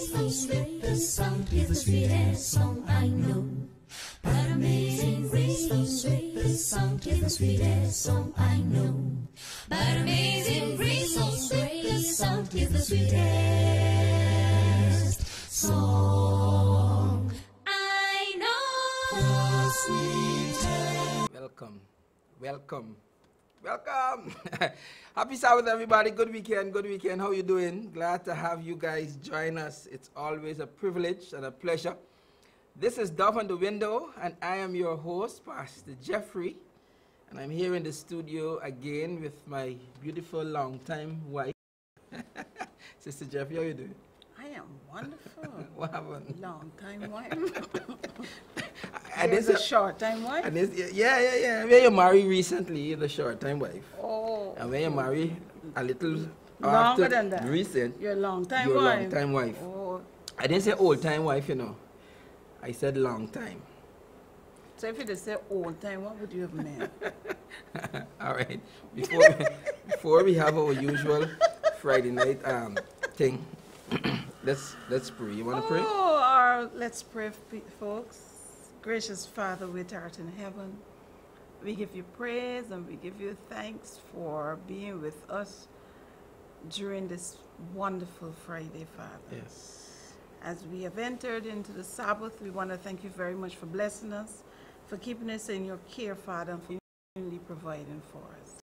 So sweet the sound is the sweetest song I know. But amazing grace, so sweet the sound is the sweetest song I know. But amazing grace, so sweet the sound is the sweetest song I know. Welcome, welcome, welcome. Happy Sabbath, everybody. Good weekend, good weekend. How you doing? Glad to have you guys join us. It's always a privilege and a pleasure. This is Dove on the Window, and I am your host, Pastor Jeffrey. And I'm here in the studio again with my beautiful long-time wife. Sister Jeffrey, how you doing? I am wonderful. What happened? Long-time wife. And There's a short-time wife? And yeah. When you married recently, you're the short-time wife. Oh. And when you marry a little Longer than that. recent, You're a long-time you're wife. a long-time wife. Oh. I didn't say old-time wife, you know. I said long time. So if you just say old-time, what would you have meant? All right. Before we have our usual Friday night thing, let's pray. You want to pray? Let's pray, folks. Gracious Father, which art in heaven, we give you praise and we give you thanks for being with us during this wonderful Friday, Father. Yes. As we have entered into the Sabbath, we want to thank you very much for blessing us, for keeping us in your care, Father, and for continually providing for us.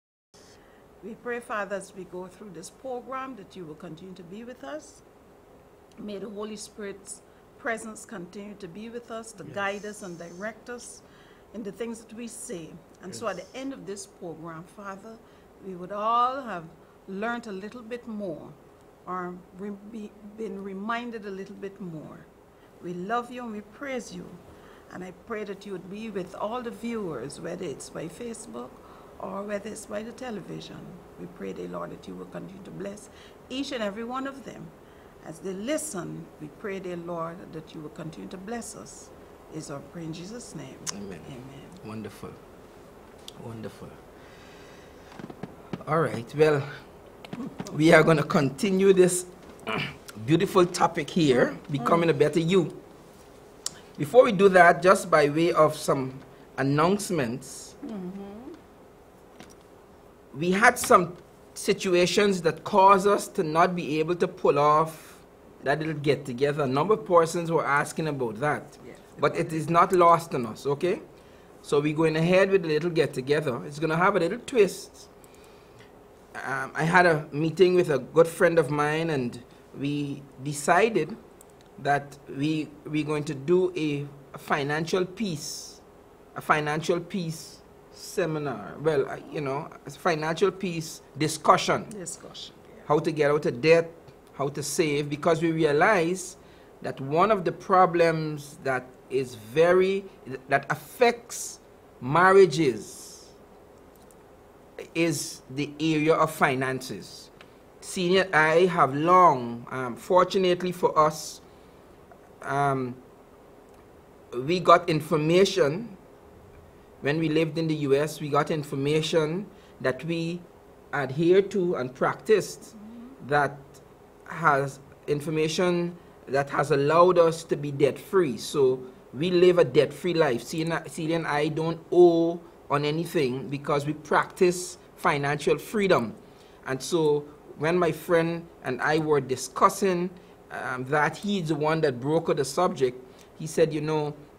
We pray, Father, as we go through this program, that you will continue to be with us. May the Holy Spirit's presence continue to be with us, to guide us and direct us in the things that we say. And so at the end of this program, Father, we would all have learned a little bit more, or been reminded a little bit more. We love you and we praise you. And I pray that you would be with all the viewers, whether it's by Facebook or whether it's by the television. We pray, dear Lord, that you will continue to bless each and every one of them. As they listen, we pray, dear Lord, that you will continue to bless us. Is our prayer in Jesus' name. Amen. Amen. Wonderful. Wonderful. All right. Well, we are going to continue this beautiful topic here, becoming a better you. Before we do that, just by way of some announcements, we had some situations that caused us to not be able to pull off that little get together. A number of persons were asking about that, but it is not lost on us, okay? So we're going ahead with the little get together. It's going to have a little twist. I had a meeting with a good friend of mine, and we decided that we're going to do a financial peace seminar. Well, a financial peace discussion. Yeah. How to get out of debt, how to save, because we realize that one of the problems that affects marriages is the area of finances. Senior and I have long, fortunately for us, we got information when we lived in the US. We got information that we adhere to and practiced that has information that has allowed us to be debt-free. So we live a debt-free life. Celia and I don't owe on anything because we practice financial freedom. And so when my friend and I were discussing that, he's the one that brokered the subject. He said,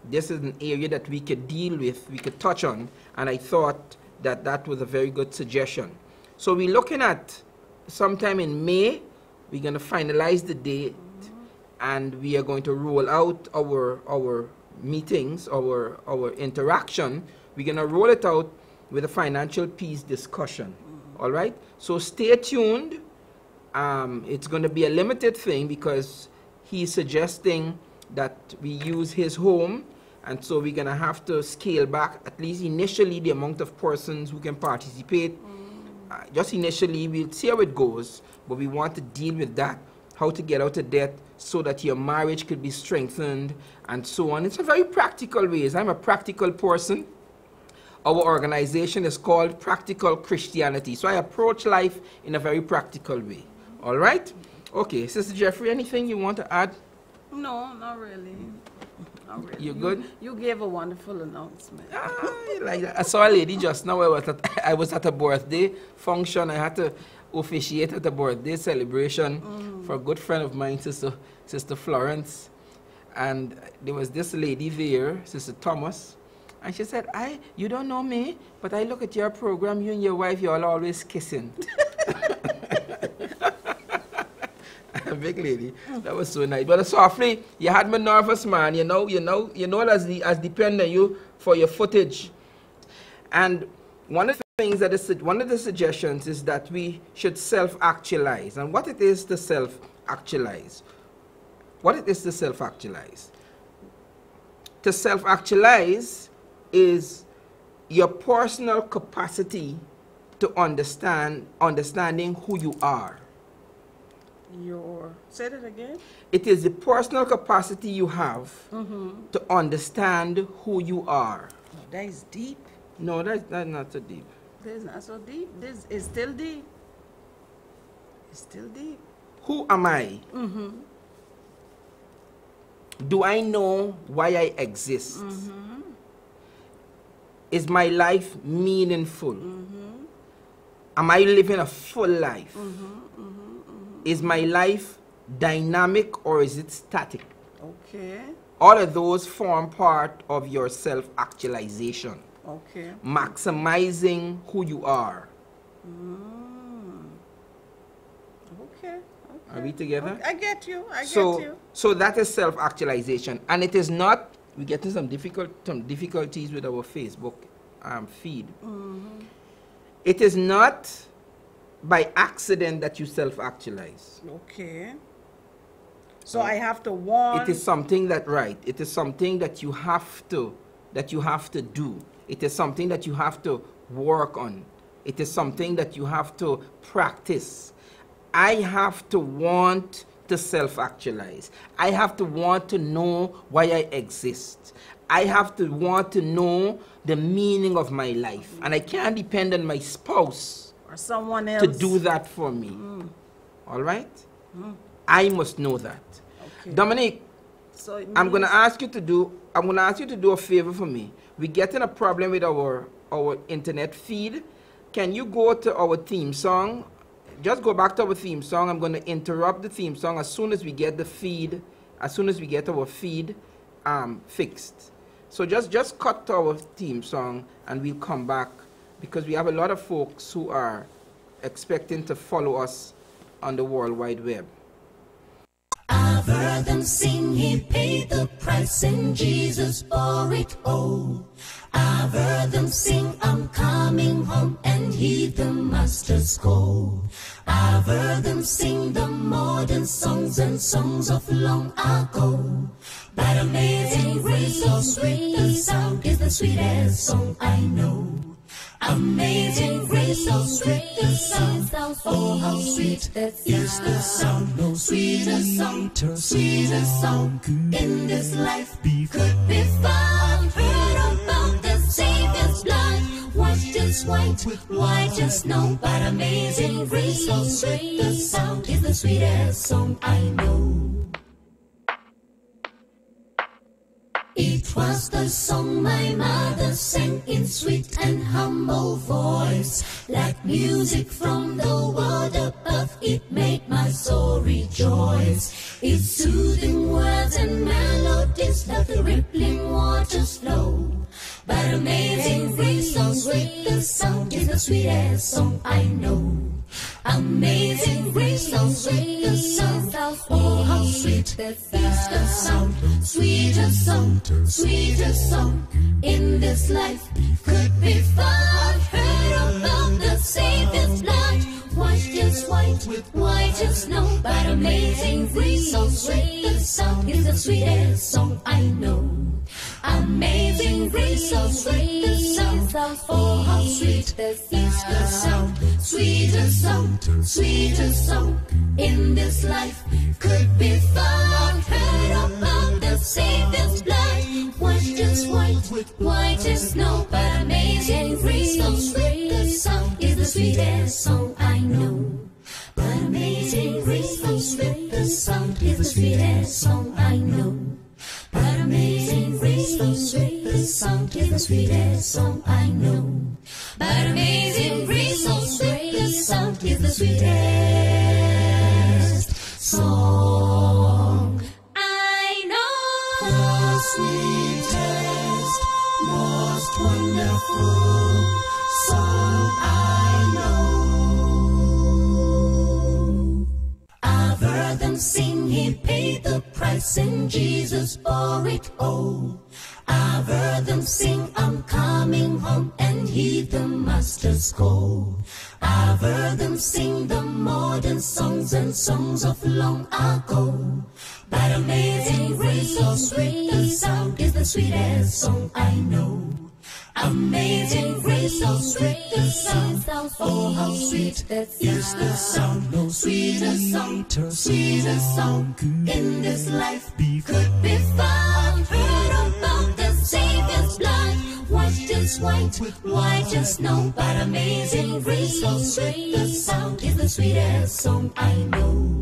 this is an area that we could deal with, we could touch on, and I thought that that was a very good suggestion. So we're looking at sometime in May, we're going to finalize the date, and we are going to roll out our meetings, our interaction. We're going to roll it out with a financial peace discussion. All right? So stay tuned. It's going to be a limited thing because he's suggesting that we use his home, and so we're going to have to scale back, at least initially, the amount of persons who can participate. Just initially, we'll see how it goes, but we want to deal with that, how to get out of debt so that your marriage could be strengthened and so on. It's a very practical ways. I'm a practical person. Our organization is called Practical Christianity. So I approach life in a very practical way. All right? Okay, Sister Jeffrey, anything you want to add? No, not really. Not really. You good? You gave a wonderful announcement. Like that. I saw a lady just now. I was at a birthday function. I had to officiate at a birthday celebration for a good friend of mine, Sister Florence. And there was this lady there, Sister Thomas. And she said, you don't know me, but I look at your program, you and your wife, you're all always kissing. Big lady. That was so nice. But softly, you had me nervous, man. You know, as depend on you for your footage. And one of the things one of the suggestions is that we should self-actualize. And what it is to self-actualize? What it is to self-actualize? To self-actualize is your personal capacity to understanding who you are. Say that again? It is the personal capacity you have to understand who you are. Oh, that is deep. No, that's not so deep. That's not so deep. This is still deep. It's still deep. Who am I? Do I know why I exist? Is my life meaningful? Am I living a full life? Is my life dynamic or is it static? Okay. All of those form part of your self-actualization. Okay. Maximizing who you are. Okay. Are we together? Okay. I get you. I get you. So that is self-actualization. And it is not, we get some difficulties with our Facebook feed. It is not by accident that you self-actualize. Okay. So I have to want. It is something that, right, it is something that you have to do. It is something that you have to work on. It is something that you have to practice. I have to want to self-actualize. I have to want to know why I exist. I have to want to know the meaning of my life. And I can't depend on my spouse or someone else to do that for me. All right? I must know that. Okay. Dominique, so I'm going to ask you to do a favor for me. We're getting a problem with our internet feed. Can you go to our theme song? Just go back to our theme song. I'm going to interrupt the theme song as soon as we get the feed, as soon as we get our feed fixed. So just cut to our theme song and we'll come back because we have a lot of folks who are expecting to follow us on the World Wide Web. I've heard them sing, he paid the price and Jesus bore it all. I've heard them sing, I'm coming home and heed the master's call. I've heard them sing the modern songs and songs of long ago. But amazing grace, so sweet the sound is the sweetest song I know. Amazing grace, so sweet the sound, oh how sweet is the sound. No sweeter song in this life could be found. Heard about the Savior's blood, washed as white as snow. But amazing grace, so sweet the sound is the sweetest song I know. It was the song my mother sang in sweet and humble voice. Like music from the world above, it made my soul rejoice. Its soothing words and melodies like the rippling waters flow. But amazing grace, so sweet the sound is the sweetest song I know. Amazing grace, so sweet the sound, oh how sweet is the sound. Sweeter song in this life could be found. Heard about the Savior's blood, washed as white as snow. But amazing grace, so sweet the sound is the sweetest song I know. Amazing grace, so sweet the sound, oh how sweet is the sound. Sweeter song in this life could be found. Heard about the Savior's blood, washed as white as snow. But amazing grace, so sweet the sound is the sweetest song I know. But But amazing grace, how sweet the sound is the sweetest song I know. But amazing grace, how sweet the sound is the sweetest song I know. But amazing grace, how sweet the sound is the sweetest song I know. The sweetest, most wonderful song I know. I've heard them sing, he paid the price and Jesus bore it all. I've heard them sing, I'm coming home, and heed the master's call. I've heard them sing the modern songs and songs of long ago. But amazing grace, so sweet the sound is the sweetest song I know. Amazing grace, so sweet the sound, oh how sweet is the sound. No sweeter song, sweeter song in this life could be found. Heard about the Savior's blood, washed as white as snow. But amazing grace, so sweet the sound is the sweetest song I know.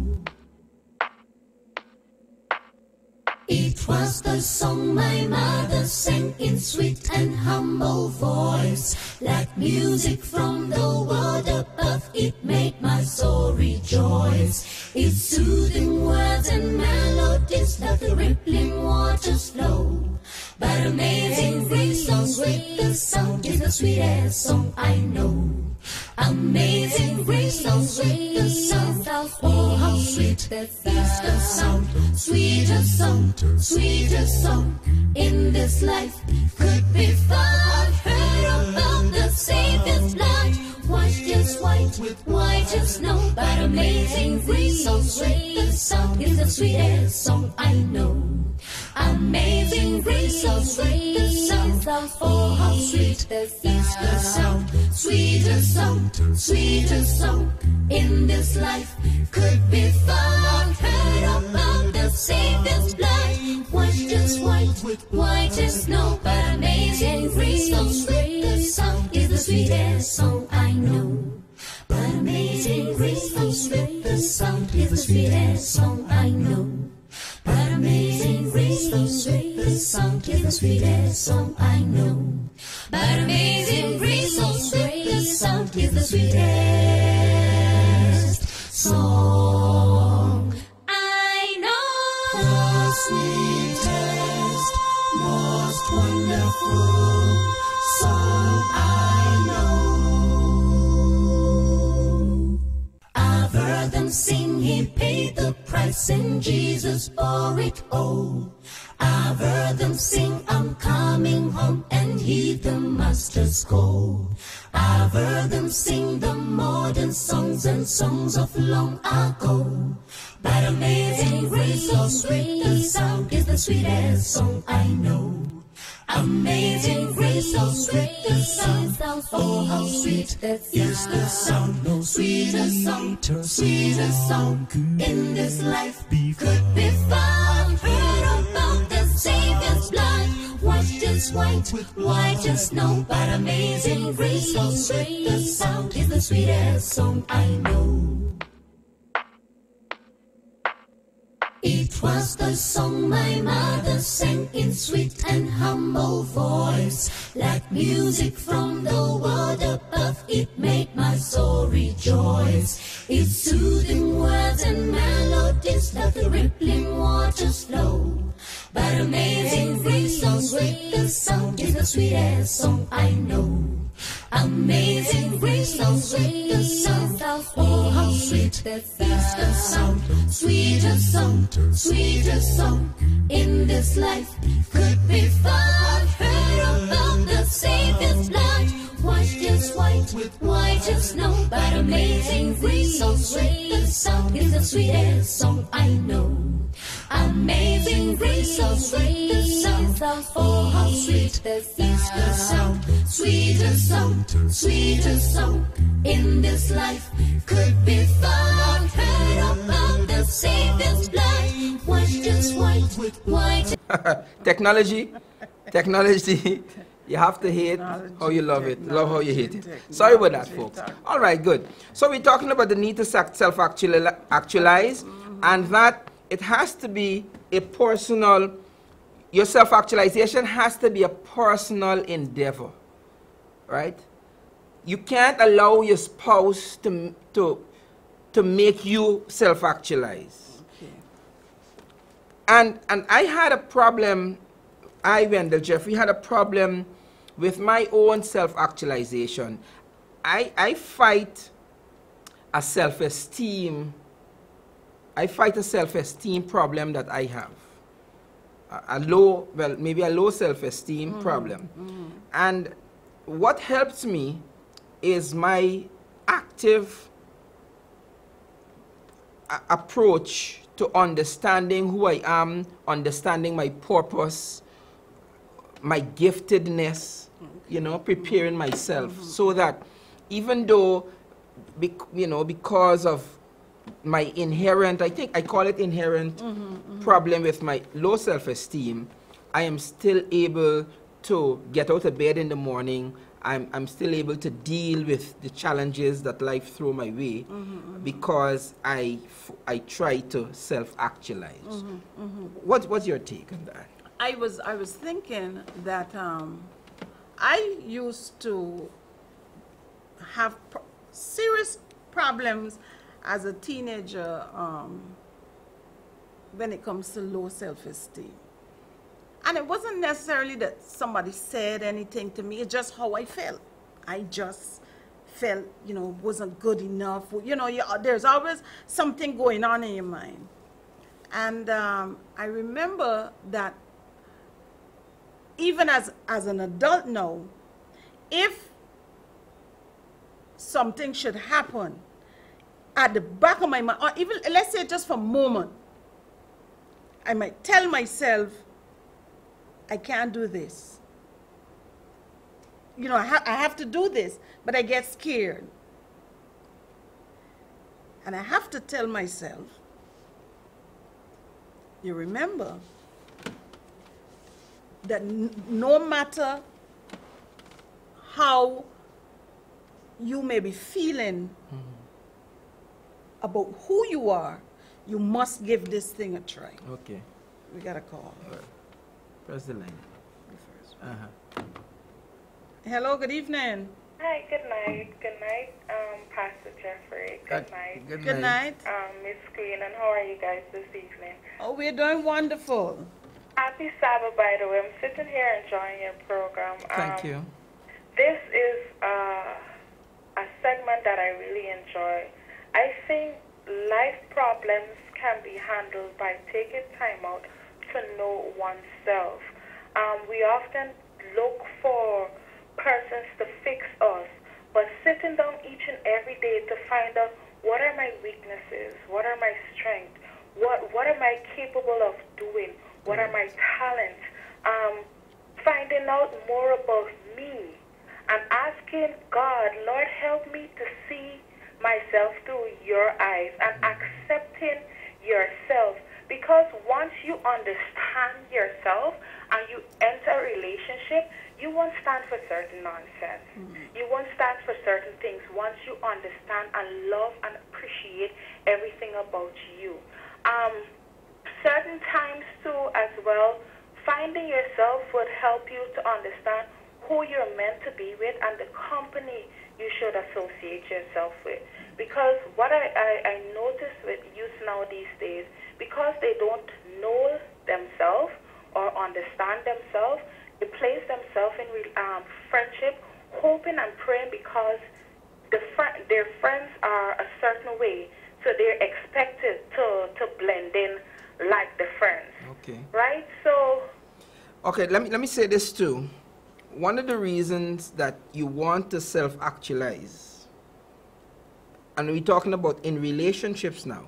It was the song my mother sang in sweet and humble voice. Like music from the world above, it made my soul rejoice. Its soothing words and melodies like the rippling waters flow. But amazing grace, so sweet the sound is the sweetest song I know. Amazing grace, so sweet the sound, oh how sweet is the sound. Sweeter song in this life could be found. Heard about the Savior's blood, washed as white as snow. But amazing grace, so sweet the sound is the sweetest song I know. Amazing grace, so sweet the sound, oh how sweet is the sound. Sweeter song in this life could be found. Heard about the Savior's blood, washed as white as snow. But amazing grace, so sweet the sound is the sweetest song I know. But amazing grace, so sweet the sound is the sweetest song I know. But amazing grace, so sweet the sound is the sweetest song I know. But amazing grace, so sweet the sound is the sweetest song I know. The sweetest, most wonderful song I know. I've heard them sing, he paid the price and Jesus bore it all. I've heard them sing, I'm coming home, and heed the master's call. I've heard them sing the modern songs and songs of long ago. But amazing grace, so sweet the sound is the sweetest song I know. Amazing grace, so sweet the sound, oh how sweet is the sound. No sweeter song in this life could be found. Heard about the Savior's blood, washed as white as snow. But amazing grace, so sweet the sound is the sweetest song I know. It was the song my mother sang in sweet and humble voice. Like music from the world above, it made my soul rejoice. Its soothing words and melodies like the rippling waters flow. But amazing grace, so sweet the sound is the sweetest song I know. Amazing grace, so sweet the sound, oh how sweet is the sound. Sweeter song in this life could be found. Heard about the Savior's blood, washed as white as snow. But amazing grace, so sweet the sound is the sweetest song I know. Amazing grace, so sweet the sound, oh how sweet is the sound. Sweeter song in this life could be found. Heard about the Savior's blood, washed as white. Technology You have to hate Technology, how you love it. Love how you hate it. technology, Sorry about that, folks. technology. All right, good. So we're talking about the need to self-actualize, and that it has to be a personal, your self-actualization has to be a personal endeavor, right? You can't allow your spouse to make you self-actualize. Okay. And I had a problem, Wendell, Jeff, we had a problem with my own self-actualization. I fight a self-esteem problem that I have. Maybe a low self-esteem problem. And what helps me is my active approach to understanding who I am, understanding my purpose, my giftedness, preparing myself so that even though, because of my inherent, I think I call it inherent problem with my low self-esteem, I am still able to get out of bed in the morning. I'm still able to deal with the challenges that life throw my way because I try to self-actualize. What's your take on that? I was thinking that I used to have serious problems as a teenager when it comes to low self-esteem. And it wasn't necessarily that somebody said anything to me, it's just how I felt. I just felt, wasn't good enough. There's always something going on in your mind. And I remember that even as an adult now, if something should happen, at the back of my mind, or even, let's say just for a moment, I might tell myself, I can't do this. I have to do this, but I get scared. And I have to tell myself, you remember that no matter how you may be feeling about who you are, you must give this thing a try. Okay. We got a call. All right. Press the line. Hello, good evening. Hi, good night. Good night, Pastor Jeffrey. Good night. Good night. Miss Green, and how are you guys this evening? Oh, we're doing wonderful. Happy Sabbath, by the way. I'm sitting here enjoying your program. Thank you. This is a segment that I really enjoy. I think life problems can be handled by taking time out to know oneself. We often look for persons to fix us, but sitting down each and every day to find out what are my weaknesses, what are my strengths, what am I capable of doing, what are my talents, finding out more about me and asking God, Lord, help me to see myself through your eyes and accepting yourself. Because once you understand yourself and you enter a relationship, you won't stand for certain nonsense. You won't stand for certain things once you understand and love and appreciate everything about you. Certain times too as well, finding yourself would help you to understand who you're meant to be with and the company you should associate yourself with. Because what I notice with youth now these days, because they don't know themselves or understand themselves, they place themselves in friendship, hoping and praying because their friends are a certain way, so they're expected to blend in like the friends. Okay. Right? So. Okay, let me say this too. One of the reasons that you want to self-actualize, and we're talking about in relationships now,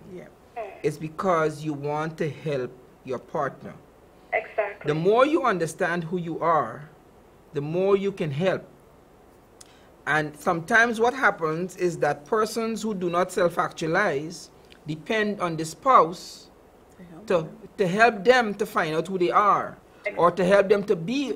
is because you want to help your partner. Exactly. The more you understand who you are, the more you can help. And sometimes what happens is that persons who do not self-actualize depend on the spouse to help them to find out who they are, or to help them to be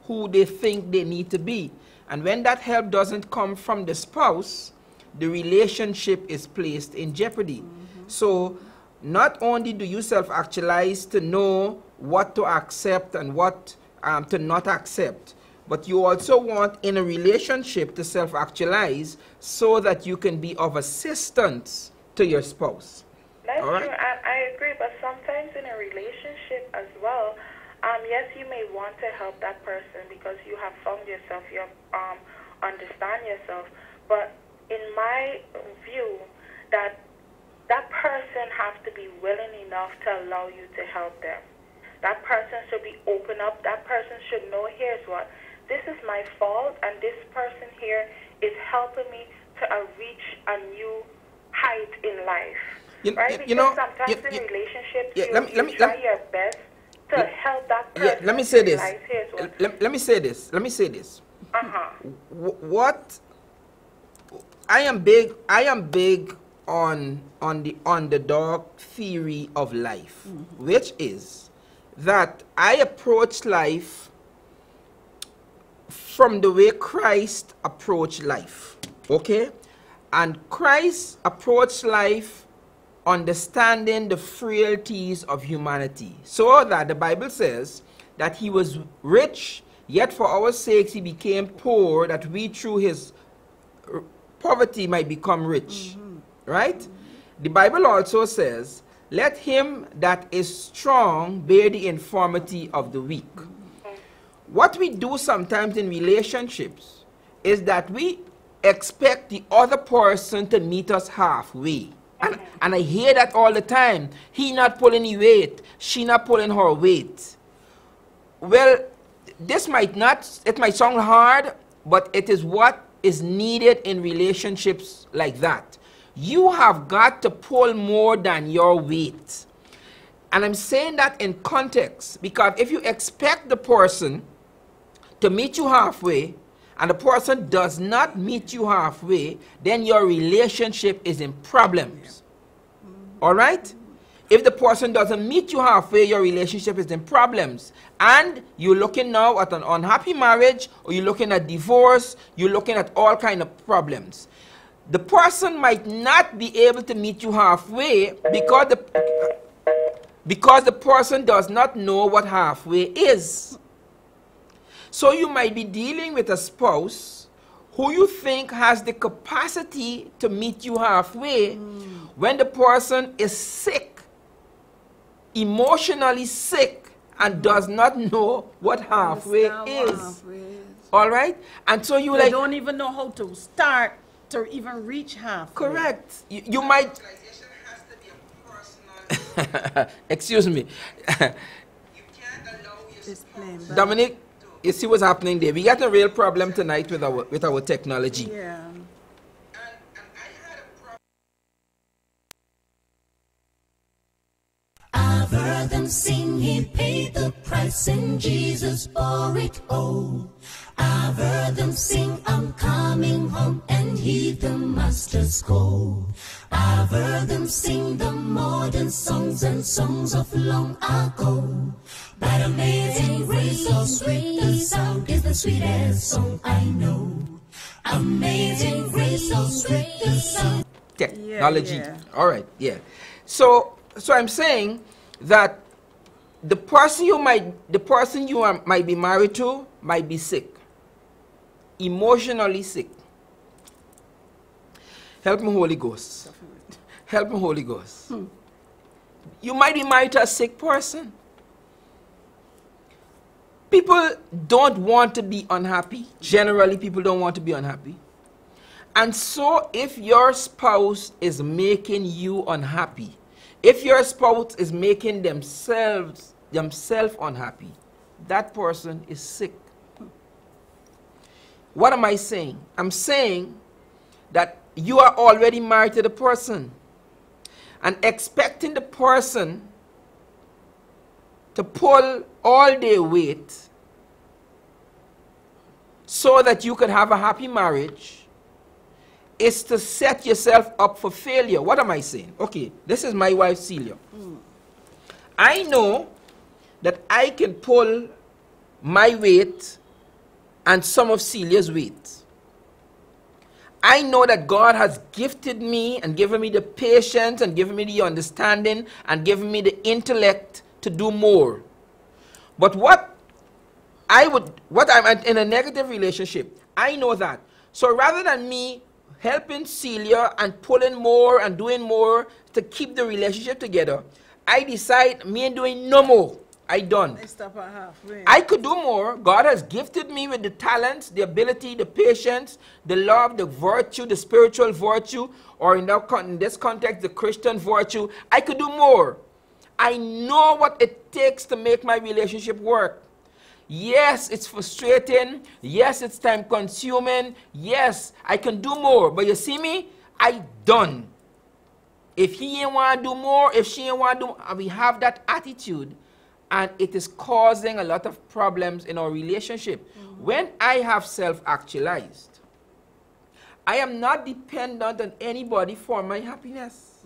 who they think they need to be. And when that help doesn't come from the spouse, the relationship is placed in jeopardy. So not only do you self-actualize to know what to accept and what to not accept, but you also want in a relationship to self-actualize so that you can be of assistance to your spouse. That's All right? true, I agree, but sometimes in a relationship as well, yes, you may want to help that person because you have found yourself, you have understand yourself, but in my view, that person has to be willing enough to allow you to help them. That person should be open up. That person should know, here's what, this is my fault, and this person here is helping me to reach a new height in life. Right? Because sometimes in relationships, you try your best to help that person. Let me say this. Let me say this. Let me say this. What I am big on the underdog theory of life, which is that I approach life from the way Christ approached life, okay? And Christ approached life understanding the frailties of humanity, so that the Bible says that he was rich, yet for our sakes he became poor, that we through his poverty might become rich, right? The Bible also says, let him that is strong bear the infirmity of the weak. What we do sometimes in relationships is that we expect the other person to meet us halfway. And I hear that all the time. He not pulling any weight. She not pulling her weight. Well, it might sound hard, but it is what is needed in relationships like that. You have got to pull more than your weight. And I'm saying that in context, because if you expect the person to meet you halfway, and the person does not meet you halfway, then your relationship is in problems. All right? If the person doesn't meet you halfway, your relationship is in problems. And you're looking now at an unhappy marriage, or you're looking at divorce, you're looking at all kinds of problems. The person might not be able to meet you halfway because the person does not know what halfway is. So you might be dealing with a spouse who you think has the capacity to meet you halfway when the person is sick, emotionally sick, and does not know what halfway is. All right? And so you they don't even know how to start to even reach halfway. Correct. You might... Excuse me. Dominic, you see what's happening there? We got a real problem tonight with our technology. Yeah. I've heard them sing, he paid the price and Jesus bore it all. I've heard them sing, I'm coming home, and heed the master's call. I've heard them sing the modern songs and songs of long ago. But amazing grace, so sweet the sound is the sweetest song I know. Amazing grace, so sweet the sound. Technology. Yeah. All right, yeah. So I'm saying that the person you might be married to might be sick, emotionally sick. Help me, Holy Ghost. Help me, Holy Ghost. You might be married to a sick person. People don't want to be unhappy. Generally, people don't want to be unhappy. And so if your spouse is making you unhappy, if your spouse is making themselves unhappy, that person is sick. What am I saying? I'm saying that you are already married to the person, and expecting the person to pull all their weight so that you could have a happy marriage is to set yourself up for failure. What am I saying? Okay, this is my wife, Celia. I know that I can pull my weight and some of Celia's weight. I know that God has gifted me and given me the patience and given me the understanding and given me the intellect to do more. But what I'm in a negative relationship, I know that. So rather than me helping Celia and pulling more and doing more to keep the relationship together, I decide me ain't doing no more. I done. I stop at halfway. I could do more. God has gifted me with the talents, the ability, the patience, the love, the virtue, the spiritual virtue, or in this context, the Christian virtue. I could do more. I know what it takes to make my relationship work. Yes, it's frustrating. Yes, it's time consuming. Yes, I can do more. But you see me? I done. If he ain't want to do more, if she ain't want to do more, we have that attitude. And it is causing a lot of problems in our relationship. When I have self-actualized, I am not dependent on anybody for my happiness.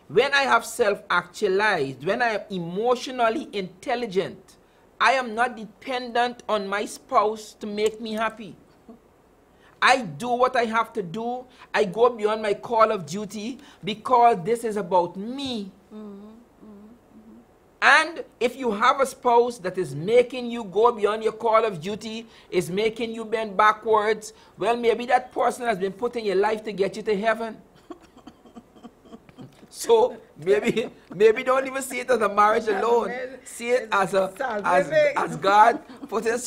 When I have self-actualized, when I am emotionally intelligent, I am not dependent on my spouse to make me happy. I do what I have to do. I go beyond my call of duty because this is about me. And if you have a spouse that is making you go beyond your call of duty, is making you bend backwards, well, maybe that person has been put in your life to get you to heaven. So maybe don't even see it as a marriage alone. See it as God putting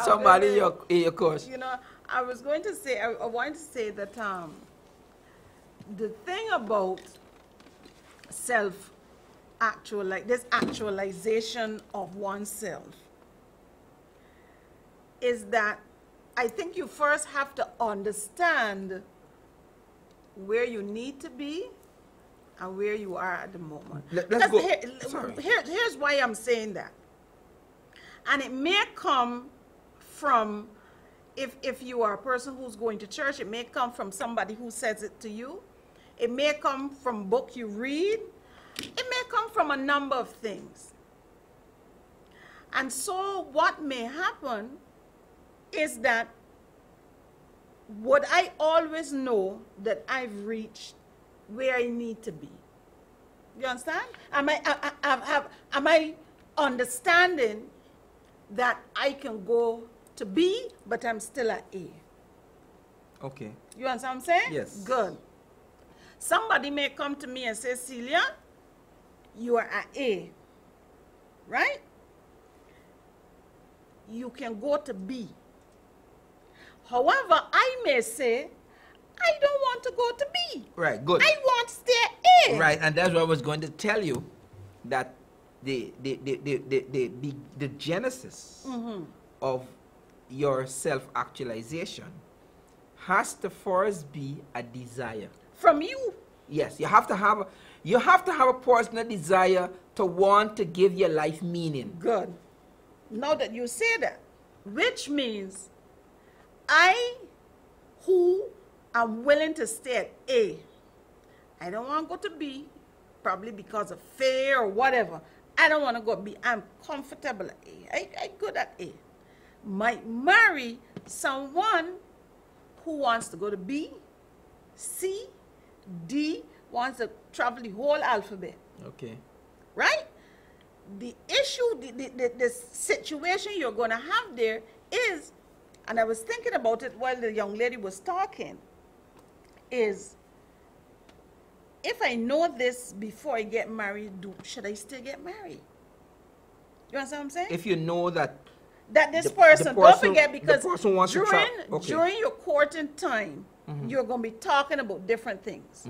somebody in your course. You know, I wanted to say that the thing about this actualization of oneself is that I think you first have to understand where you need to be and where you are at the moment. Let's go. Here's why I'm saying that. And it may come from, if you are a person who's going to church, it may come from somebody who says it to you. It may come from a book you read. It may come from a number of things. And so what may happen is that would I always know that I've reached where I need to be? You understand? Am I understanding that I can go to B, but I'm still at A? Okay. You understand what I'm saying? Yes. Good. Somebody may come to me and say, Celia, you are at A, right? You can go to B. However, I may say, I don't want to go to B. Right, good. I want to stay at A. Right, and that's what I was going to tell you, that the genesis of your self-actualization has to first be a desire. From you. Yes, you have to have a personal desire to want to give your life meaning. Good. Now that you say that, which means I, who am willing to stay at A, I don't want to go to B, probably because of fear or whatever. I don't want to go to B. I'm comfortable at A. I'm good at A. Might marry someone who wants to go to B, C, D, wants to travel the whole alphabet. Okay. Right? The issue, the situation you're going to have there is, and I was thinking about it while the young lady was talking, is if I know this before I get married, should I still get married? You understand what I'm saying? If you know that this person, don't forget, because during your courting time, you're going to be talking about different things.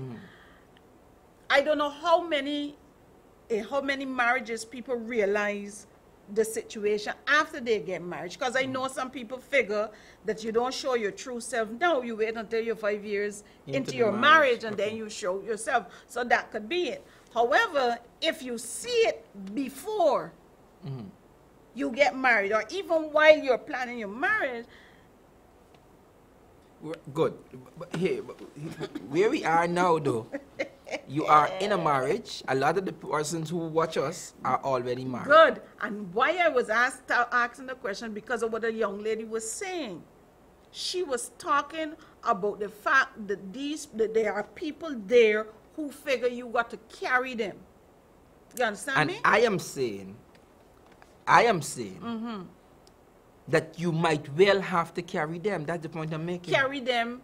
I don't know how many marriages people realize the situation after they get married, because I know some people figure that you don't show your true self. No, you wait until you're 5 years into your marriage and then you show yourself. So that could be it. However, if you see it before you get married, or even while you're planning your marriage. Good. But here, where we are now, though, you are in a marriage. A lot of the persons who watch us are already married. Good. And why I was asking the question, because of what the young lady was saying. She was talking about the fact that there are people there who figure you got to carry them. You understand And me? I am saying that you might well have to carry them. That's the point I'm making. Carry them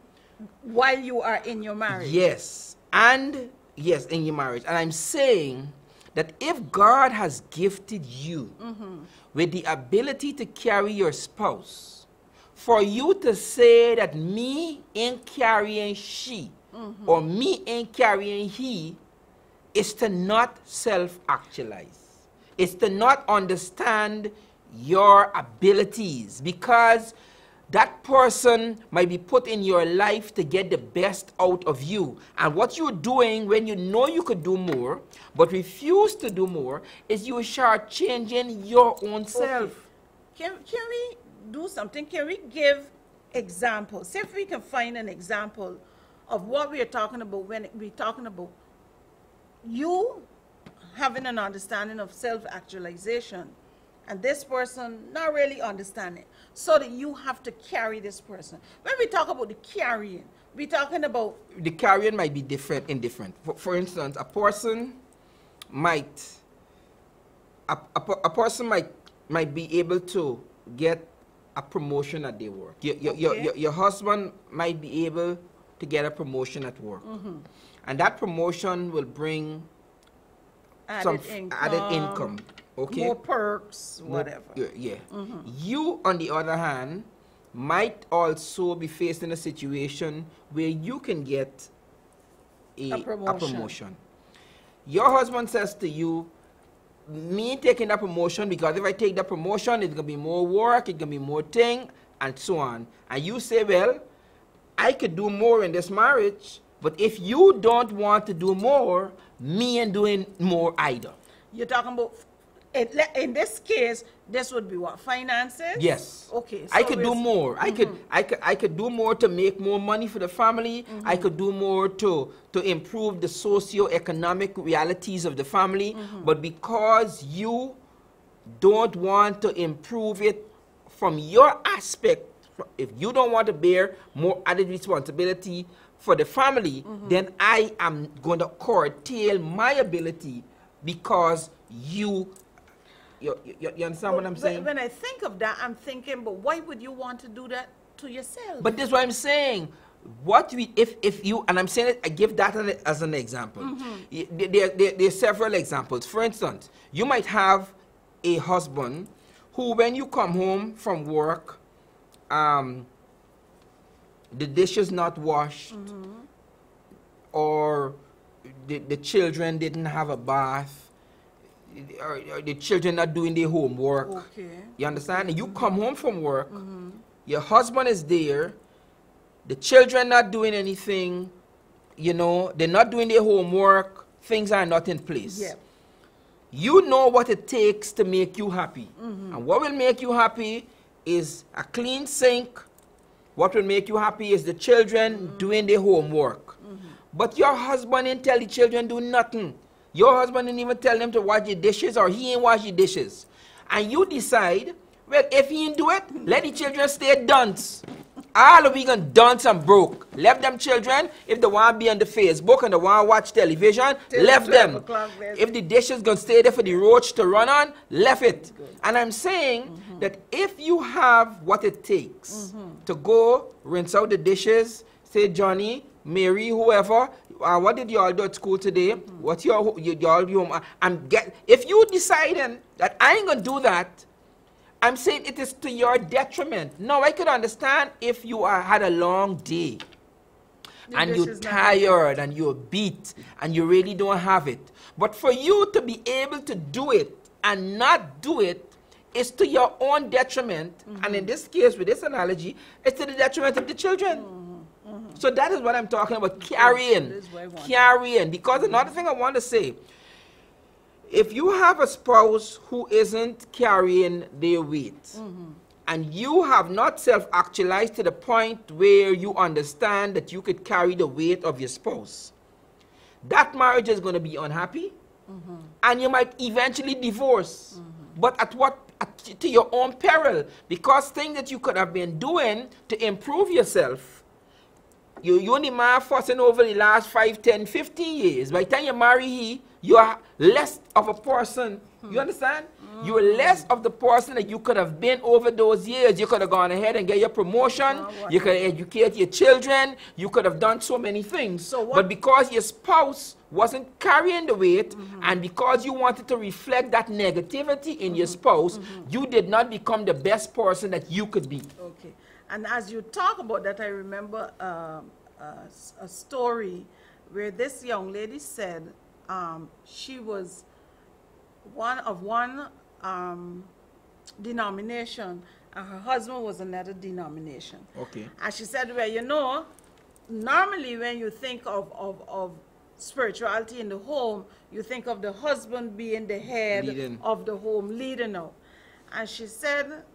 while you are in your marriage. Yes. And yes, in your marriage. And I'm saying that if God has gifted you with the ability to carry your spouse, for you to say that me ain't carrying she or me ain't carrying he is to not self-actualize. It's to not understand your abilities, because that person might be put in your life to get the best out of you. And what you're doing when you know you could do more but refuse to do more is you start changing your own self. Can we do something? Can we give examples? See if we can find an example of what we are talking about when we're talking about you having an understanding of self-actualization and this person not really understanding, so that you have to carry this person. When we talk about the carrying, we're talking about... The carrying might be different in different. For instance, a person might be able to get a promotion at their work. Your husband might be able to get a promotion at work. And that promotion will bring added income. Okay? More perks, whatever. You, on the other hand, might also be faced in a situation where you can get a promotion. Your husband says to you, me taking that promotion, because if I take that promotion, it's going to be more work, it's going to be more thing, and so on. And you say, well, I could do more in this marriage, but if you don't want to do more, me ain't doing more either. You're talking about, in this case, this would be what, finances? Yes. Okay. So I could do more. I could do more to make more money for the family. I could do more to improve the socio-economic realities of the family. But because you don't want to improve it from your aspect, if you don't want to bear more added responsibility for the family, then I am going to curtail my ability because you understand what I'm saying? When I think of that, I'm thinking, but why would you want to do that to yourself? But that's what I'm saying. What we, if you, and I'm saying it, I give that as an example. There are several examples. For instance, you might have a husband who, when you come home from work, the dishes not washed, or the children didn't have a bath, or the children not doing their homework. Okay. You understand? And you come home from work, your husband is there, the children not doing anything, you know, they're not doing their homework, things are not in place. Yeah. You know what it takes to make you happy. And what will make you happy is a clean sink. What will make you happy is the children doing their homework. But your husband didn't tell the children do nothing. Your husband didn't even tell them to wash the dishes, or he ain't wash the dishes. And you decide, well, if he ain't do it, let the children stay dunce. All of we gonna dunce and broke. Left them children, if they want to be on the Facebook and they want to watch television, left them. If the dishes gonna stay there for the roach to run on, left it. And I'm saying that if you have what it takes to go rinse out the dishes, say Johnny, Mary, whoever, what did y'all do at school today? What's y'all home? If you deciding that I ain't gonna do that, I'm saying it is to your detriment. Now I could understand if you had a long day and you're tired and you're beat and you really don't have it. But for you to be able to do it and not do it is to your own detriment. And in this case, with this analogy, it's to the detriment of the children. So that is what I'm talking about, carrying. Carrying. Because another thing I want to say, if you have a spouse who isn't carrying their weight, and you have not self-actualized to the point where you understand that you could carry the weight of your spouse, that marriage is going to be unhappy, and you might eventually divorce. But at what, to your own peril, because things that you could have been doing to improve yourself, you only marry fussing over the last 5, 10, 15 years. By the time you marry he, you are less of a person. You understand? You are less of the person that you could have been over those years. You could have gone ahead and get your promotion. You could educate your children. You could have done so many things. But because your spouse wasn't carrying the weight, and because you wanted to reflect that negativity in your spouse, you did not become the best person that you could be. Okay. And as you talk about that, I remember a story where this young lady said she was one denomination, and her husband was another denomination. Okay. And she said, well, you know, normally when you think of spirituality in the home, you think of the husband being the head of the home, leading out. And she said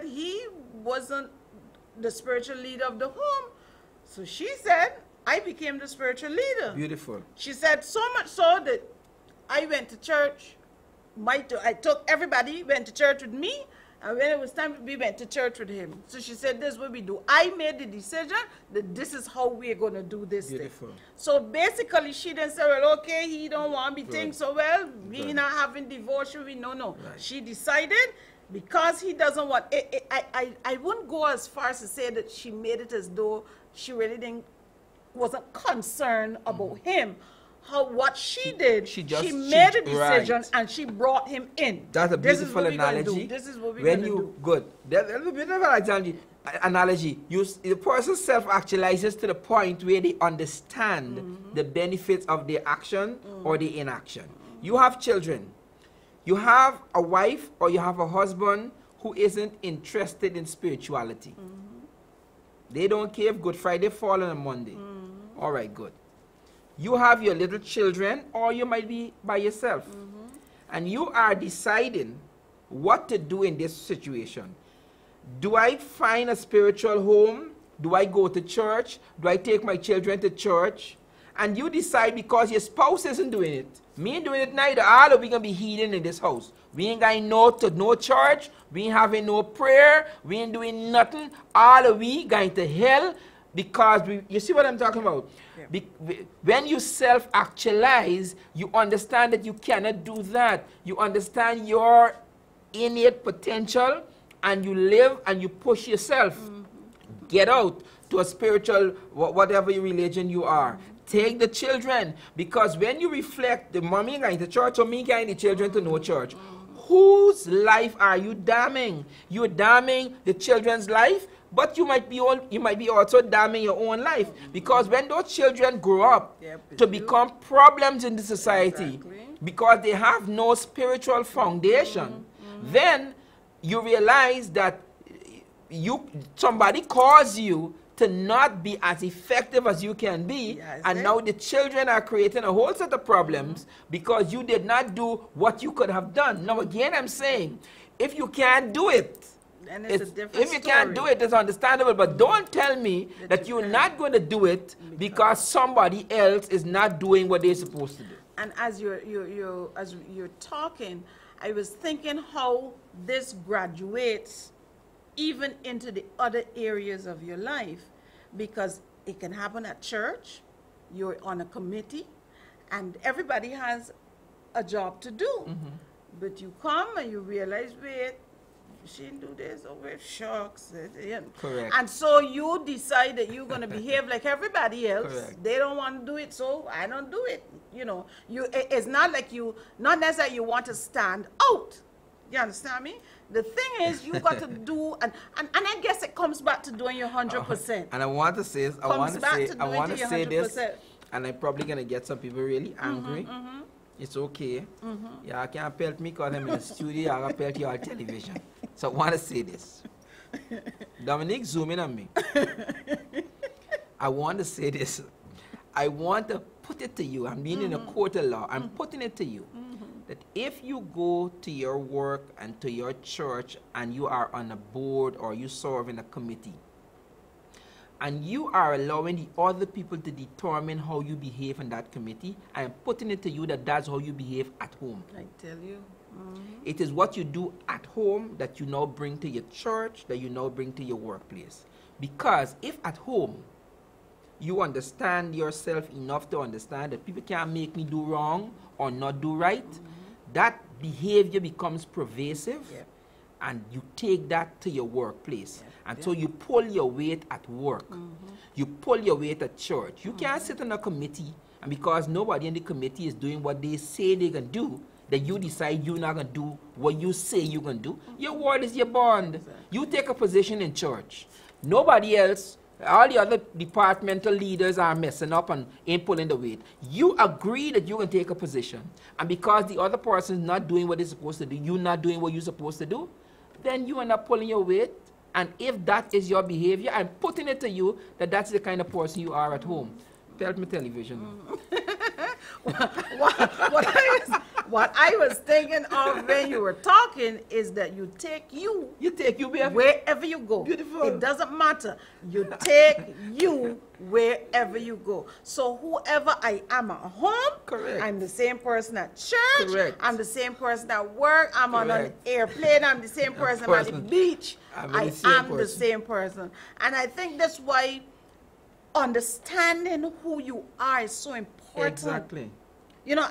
he wasn't the spiritual leader of the home. So she said, I became the spiritual leader. Beautiful. She said, so much so that I went to church. I took everybody, went to church with me, and when it was time, we went to church with him. So she said, this is what we do. I made the decision that this is how we're going to do this Beautiful. thing. So basically, she didn't say, well, okay, he don't want me think so well. We not having divorce. No. Right. She decided, because he doesn't want, I wouldn't go as far as to say that she made it as though she really wasn't concerned about him. What she did, she made a decision and she brought him in. That's a beautiful analogy. This is what we're going to do. Good. That's a beautiful analogy. The person self-actualizes to the point where they understand the benefits of their action or their inaction. You have children. You have a wife or you have a husband who isn't interested in spirituality. They don't care if Good Friday fall on a Monday. All right, good. You have your little children, or you might be by yourself. And you are deciding what to do in this situation. Do I find a spiritual home? Do I go to church? Do I take my children to church? And you decide, because your spouse isn't doing it. Me ain't doing it neither. All of we going to be healing in this house. We ain't going to no church. We ain't having no prayer. We ain't doing nothing. All of we going to hell. Because you see what I'm talking about? Yeah. When you self-actualize, you understand that you cannot do that. You understand your innate potential, and you live and you push yourself. Get out to a spiritual, whatever your religion you are. Take the children, because when you reflect, the mommy going to church or me going the children to no church, whose life are you damning? You're damning the children's life, but you might be also damning your own life, because when those children grow up to become problems in the society, because they have no spiritual foundation, then you realize that somebody caused you to not be as effective as you can be, and now the children are creating a whole set of problems because you did not do what you could have done. Now again, I'm saying, if you can't do it, if you can't do it, it's understandable, but don't tell me that you're not going to do it because somebody else is not doing what they're supposed to do. And as you're talking, I was thinking how this graduates even into the other areas of your life, because it can happen at church. You're on a committee, and everybody has a job to do. But you come and you realize, wait, she didn't do this, oh, wait, shucks. Correct. And so you decide that you're going to behave like everybody else. Correct. They don't want to do it, so I don't do it. You know, it's not like not necessarily you want to stand out. You understand me? The thing is, you got to do, and I guess it comes back to doing your 100%. And I want to say, I want to say this, and I'm probably gonna get some people really angry. It's okay. Yeah, I can't pelt me because I'm in the studio. I can pelt you on television. So I want to say this. Dominique, zoom in on me. I want to say this. I want to put it to you. I'm being in a court of law. I'm putting it to you. That if you go to your work and to your church and you are on a board or you serve in a committee, and you are allowing the other people to determine how you behave in that committee, I am putting it to you that that's how you behave at home. I tell you. It is what you do at home that you now bring to your church, that you now bring to your workplace. Because if at home you understand yourself enough to understand that people can't make me do wrong or not do right, that behavior becomes pervasive. Yep. And you take that to your workplace. Yep. And so you pull your weight at work. You pull your weight at church. You can't sit on a committee, and because nobody in the committee is doing what they say they're going to do, that you decide you're not going to do what you say you're going to do. Your word is your bond. Exactly. You take a position in church. Nobody else, all the other departmental leaders are messing up and ain't pulling the weight. You agree that you can take a position. And because the other person is not doing what they're supposed to do, you're not doing what you're supposed to do, then you end up pulling your weight. And if that is your behavior, I'm putting it to you that that's the kind of person you are at home. Tell me television. What I was thinking of when you were talking is that you take you wherever you go. Beautiful. It doesn't matter. You take you wherever you go. So whoever I am at home, Correct. I'm the same person at church. Correct. I'm the same person at work. I'm on an Correct. airplane. I'm the same person at the beach. I am the same person. And I think that's why understanding who you are is so important. Exactly. You know,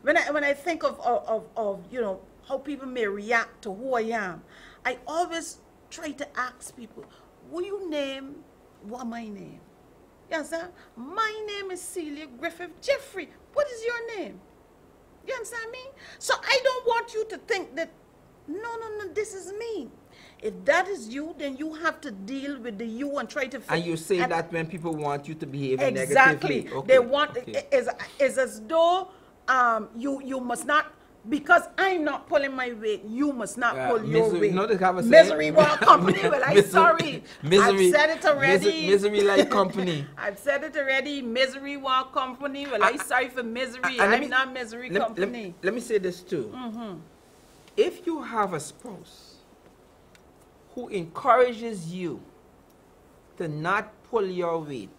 when I think of you know how people may react to who I am, I always try to ask people, will you name what my name? You understand? My name is Celia Griffith Jeffrey. What is your name? You understand me? So I don't want you to think that no, this is me. If that is you, then you have to deal with the you and try to. And you say that when people want you to behave exactly. negatively. Okay. They want is as though you must not, because I'm not pulling my weight. You must not pull your weight. No, they have a misery well company. Well, I'm sorry. Misery, I've said it already. Misery like company. I've said it already. Misery well company. Well, I'm sorry for misery. I'm not misery company. Let me say this too. If you have a spouse who encourages you to not pull your weight,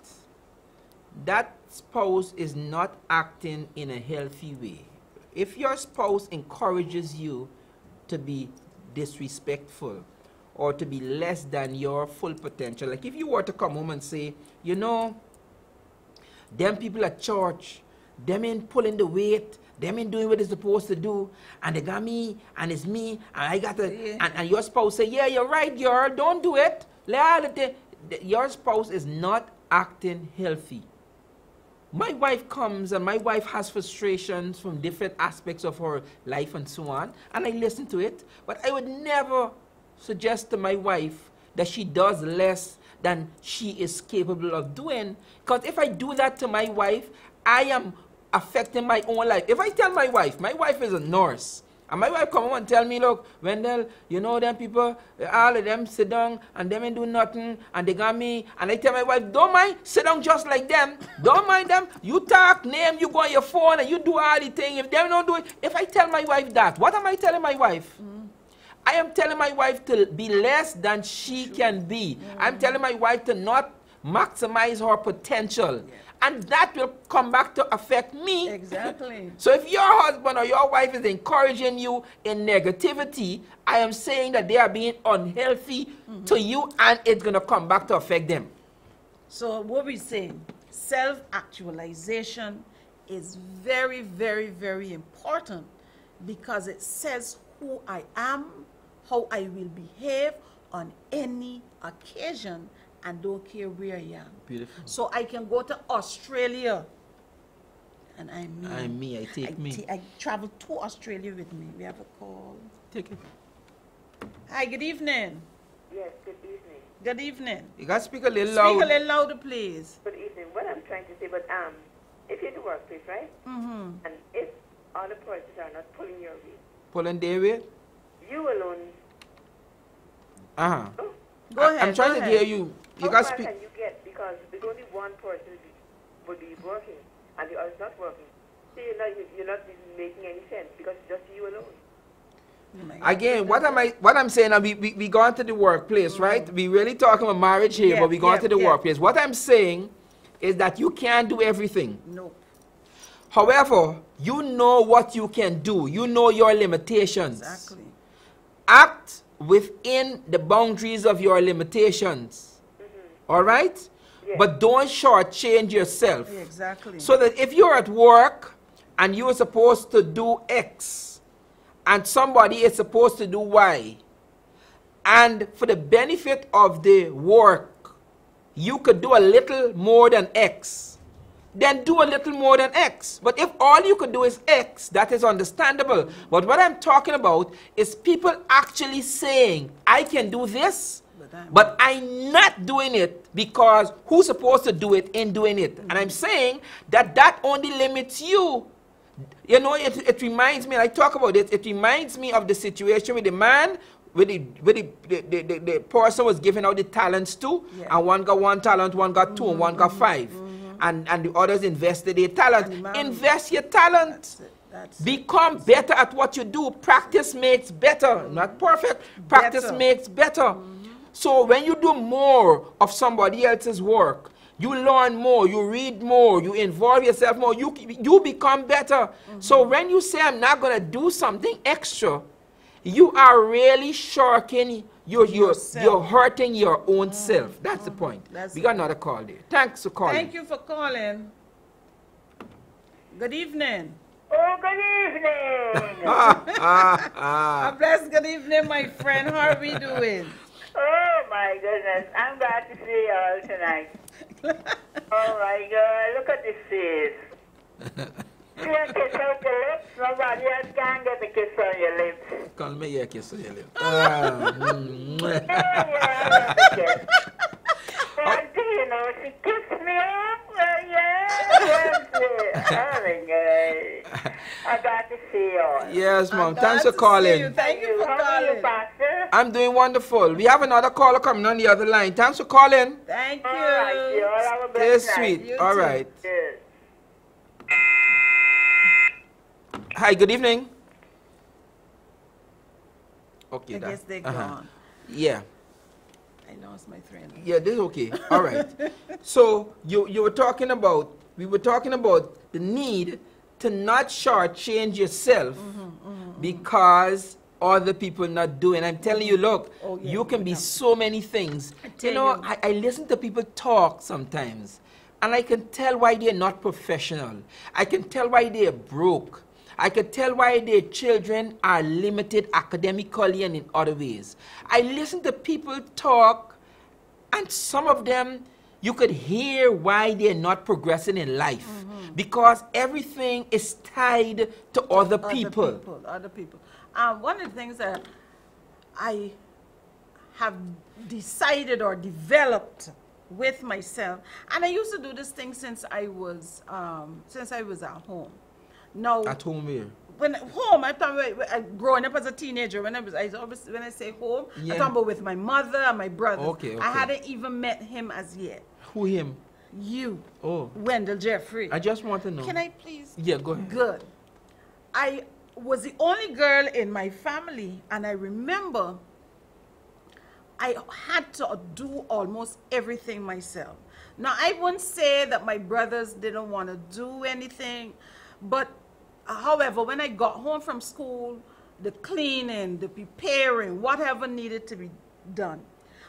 that spouse is not acting in a healthy way. If your spouse encourages you to be disrespectful or to be less than your full potential, like if you were to come home and say, you know, them people at church, them ain't pulling the weight, them ain't doing what they're supposed to do, and they got me, and it's me, and I got to, and your spouse say, yeah, you're right, girl, don't do it. Your spouse is not acting healthy. My wife comes, and my wife has frustrations from different aspects of her life and so on, and I listen to it, but I would never suggest to my wife that she does less than she is capable of doing, because if I do that to my wife, I am affecting my own life. If I tell my wife is a nurse, and my wife come home and tell me, look, Wendell, you know them people, all of them sit down and them ain't do nothing, and they got me, and I tell my wife, don't mind, sit down just like them, don't mind them, you talk, name, you go on your phone, and you do all the thing, if them don't do it, if I tell my wife that, what am I telling my wife? I am telling my wife to be less than she can be. I'm telling my wife to not maximize her potential. And that will come back to affect me. Exactly. So if your husband or your wife is encouraging you in negativity, I am saying that they are being unhealthy to you, and it's going to come back to affect them. So what we're saying, self-actualization is very, very, very important, because it says who I am, how I will behave on any occasion, and don't care where I am. Beautiful. So I can go to Australia, and I'm me. I'm me, I take me. I travel to Australia with me. We have a call. Take it. Hi, good evening. Yes, good evening. Good evening. You got to speak a little loud. Speak a little louder, please. Good evening. What I'm trying to say, but if you're in the workplace, right? And if all the persons are not pulling your weight, Pulling their weight? you alone. Uh-huh. Oh, Go ahead. I'm trying to hear you. You how got to far speak. can you get? Because there's only one person would be working, and the other's not working. So you're not even making any sense, because it's just you alone. Again, what I'm saying, we gone to the workplace, right? We really talking about marriage here, but we gone to the workplace. What I'm saying is that you can't do everything. No. However, you know what you can do. You know your limitations. Exactly. Act within the boundaries of your limitations. All right? Yes. But don't shortchange yourself. Yeah, exactly. So that if you're at work and you're supposed to do X and somebody is supposed to do Y, and for the benefit of the work, you could do a little more than X, then do a little more than X. But if all you could do is X, that is understandable. But what I'm talking about is people actually saying, I can do this, but I'm not doing it because who's supposed to do it ain't doing it. And I'm saying that that only limits you. You know, it reminds me, I talk about it, it reminds me of the situation with the man, with the person was giving out the talents to, and one got 1 talent, one got 2, and one got 5. And the others invested their talent. Invest your talent. Become better at what you do. Practice makes better. Not perfect. Practice makes better. So when you do more of somebody else's work, you learn more, you read more, you involve yourself more, you become better. So when you say, I'm not going to do something extra, you are really shirking, you're hurting your own self. That's the point. We got another call there. Thanks for calling. Thank you for calling. Good evening. Oh, good evening. A blessed good evening, my friend. How are we doing? Oh, my goodness. I'm glad to see you all tonight. Oh, my God. Look at this face. See a kiss on your lips? Nobody else can get a kiss on your lips. Call me a kiss on your lips. Yeah, I love the kiss. And do you know, she kissed me off. Yes. Oh, my God. I'm glad to see you all. Yes, Mom. Thanks for calling. Thank you for How are you, calling. Pastor? I'm doing wonderful. We have another caller coming on the other line. Thanks for calling. Thank you. All right, you all have a Stay blessed night. sweet. You All too. right. Yes. Hi, good evening. Okay, I guess they're gone. Yeah. I lost my friend. Yeah, this is okay. All right. So you were talking about, we were talking about the need to not shortchange yourself because other people not doing. I'm telling you, look, you can be so many things. You know, I listen to people talk sometimes, and I can tell why they're not professional. I can tell why they're broke. I can tell why their children are limited academically and in other ways. I listen to people talk, and some of them, you could hear why they're not progressing in life. Because everything is tied to other people. Other people. One of the things that I have decided or developed with myself, and I used to do this thing since I was at home. Now, At home here. when home, I'm talking about growing up as a teenager. When I say home, I'm talking about with my mother and my brother. Okay. I hadn't even met him as yet. Who him? You, Oh. Wendell Jeffrey. I just want to know. Can I please? Yeah, go ahead. Good. I was the only girl in my family, and I remember I had to do almost everything myself. Now, I wouldn't say that my brothers didn't want to do anything, but however, when I got home from school, the cleaning, the preparing, whatever needed to be done.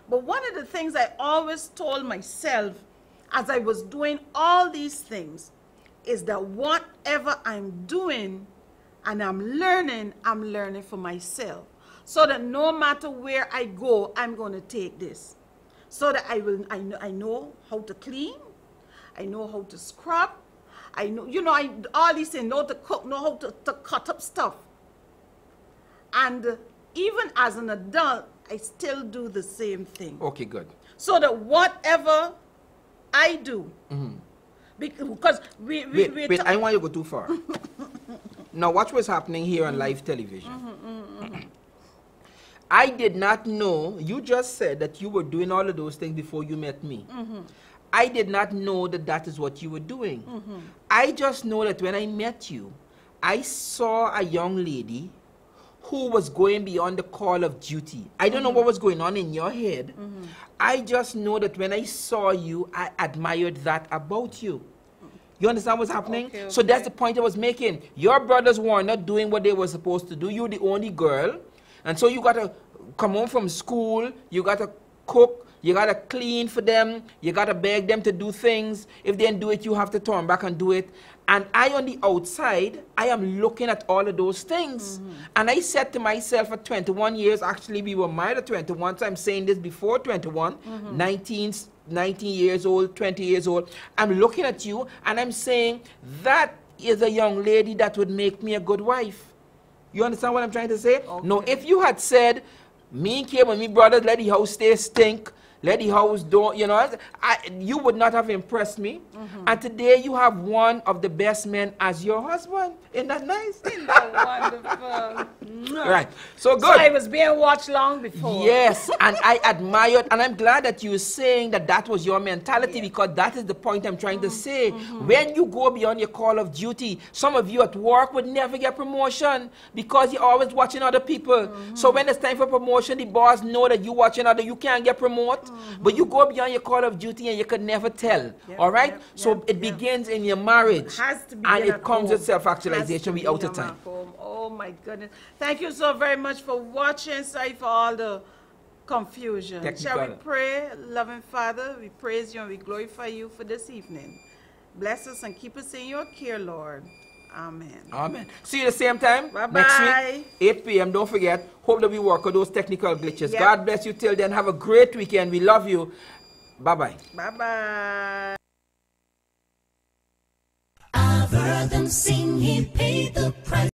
But one of the things I always told myself as I was doing all these things is that whatever I'm doing and I'm learning for myself. So that no matter where I go, I'm going to take this. So that I know how to clean, I know how to scrub, I know, all these things, know how to cook, know how to cut up stuff. And even as an adult, I still do the same thing. Okay, good. So that whatever I do, because Wait, I want you to go too far. Now, watch what's happening here on live television. I did not know, you just said that you were doing all of those things before you met me. I did not know that that is what you were doing. I just know that when I met you, I saw a young lady who was going beyond the call of duty. I don't know what was going on in your head. I just know that when I saw you, I admired that about you. You understand what's happening? Okay, So that's the point I was making. Your brothers were not doing what they were supposed to do. You're the only girl. And so you got to come home from school. You got to cook. You got to clean for them. You got to beg them to do things. If they didn't do it, you have to turn back and do it. And I, on the outside, I am looking at all of those things. And I said to myself at 21 years, actually we were married at 21, so I'm saying this before 21, 19 years old, 20 years old. I'm looking at you and I'm saying, that is a young lady that would make me a good wife. You understand what I'm trying to say? Okay. No, if you had said, me and Kim and me brothers, let the house stay stink, let the house don't, you know, you would not have impressed me. And today you have one of the best men as your husband. Isn't that nice? Isn't that wonderful? Right. So good. So I was being watched long before. Yes, and I admired, and I'm glad that you're saying that that was your mentality, because that is the point I'm trying to say. When you go beyond your call of duty, some of you at work would never get promotion because you're always watching other people. So when it's time for promotion, the boss know that you're watching other, you can't get promoted. But you go beyond your call of duty and you could never tell. All right? So it begins in your marriage. Has to begin and it at comes home. with self-actualization. Has We to out of begin time. at home. Oh my goodness. Thank you so very much for watching. Sorry for all the confusion. Technical. Shall we pray? Loving Father, we praise you and we glorify you for this evening. Bless us and keep us in your care, Lord. Amen. Amen. See you the same time Bye-bye. next week, 8 p.m. Don't forget. Hope that we work on those technical glitches. Yep. God bless you till then. Have a great weekend. We love you. Bye-bye. Bye-bye. I've heard them sing, he paid the price.